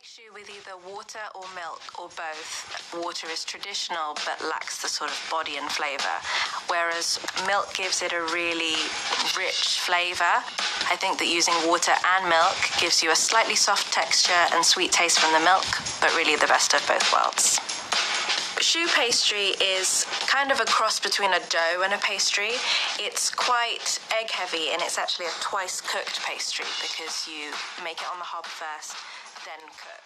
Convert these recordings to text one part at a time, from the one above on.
Choux with either water or milk or both. Water is traditional but lacks the sort of body and flavor, whereas milk gives it a really rich flavor. I think that using water and milk gives you a slightly soft texture and sweet taste from the milk, but really the best of both worlds. Choux pastry is kind of a cross between a dough and a pastry. It's quite egg heavy, and it's actually a twice cooked pastry because you make it on the hob first, then cook.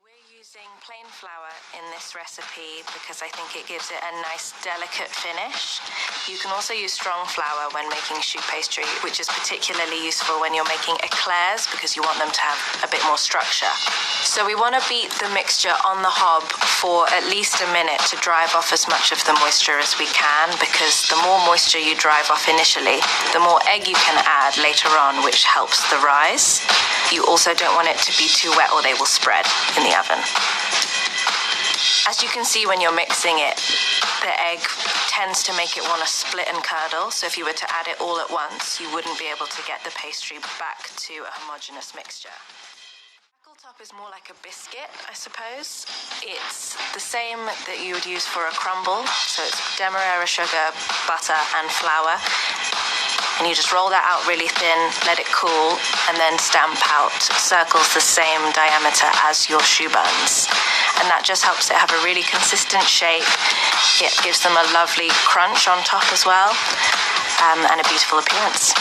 We're using plain flour in this recipe because I think it gives it a nice delicate finish. You can also use strong flour when making choux pastry, which is particularly useful when you're making eclairs because you want them to have a bit more structure. So we want to beat the mixture on the hob for at least a minute to drive off as much of the moisture as we can, because the more moisture you drive off initially, the more egg you can add later on, which helps the rise. You also don't want it to be too wet or they will spread in the oven. As you can see when you're mixing it, the egg tends to make it want to split and curdle, so if you were to add it all at once, you wouldn't be able to get the pastry back to a homogeneous mixture. Top is more like a biscuit, I suppose. It's the same that you would use for a crumble, so it's demerara sugar, butter and flour, and you just roll that out really thin, let it cool, and then stamp out circles the same diameter as your choux buns, and that just helps it have a really consistent shape. It gives them a lovely crunch on top as well, and a beautiful appearance.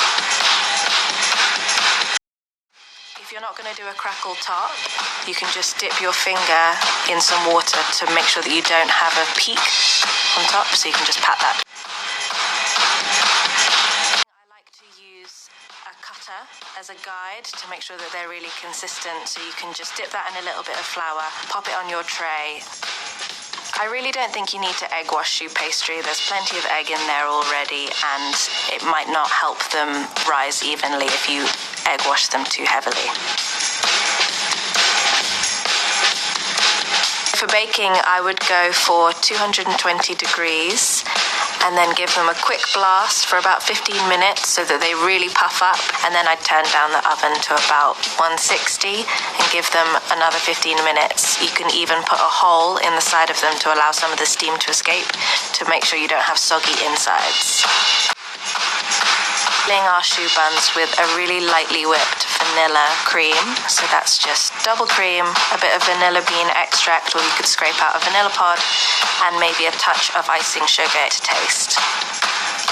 If you're not going to do a crackle top, you can just dip your finger in some water to make sure that you don't have a peak on top, so you can just pat that. I like to use a cutter as a guide to make sure that they're really consistent, so you can just dip that in a little bit of flour, pop it on your tray. I really don't think you need to egg wash choux pastry. There's plenty of egg in there already, and it might not help them rise evenly if you egg wash them too heavily. For baking, I would go for 220 degrees and then give them a quick blast for about 15 minutes so that they really puff up, and then I'd turn down the oven to about 160 and give them another 15 minutes. You can even put a hole in the side of them to allow some of the steam to escape, to make sure you don't have soggy insides. Filling our choux buns with a really lightly whipped vanilla cream, so that's just double cream, a bit of vanilla bean extract, or you could scrape out a vanilla pod, and maybe a touch of icing sugar to taste.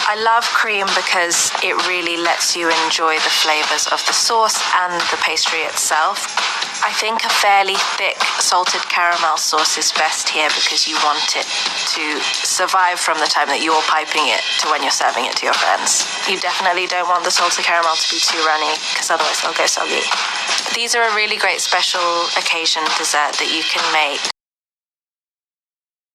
I love cream because it really lets you enjoy the flavors of the sauce and the pastry itself. I think a fairly thick salted caramel sauce is best here because you want it to survive from the time that you're piping it to when you're serving it to your friends. You definitely don't want the salted caramel to be too runny because otherwise they'll go soggy. These are a really great special occasion dessert that you can make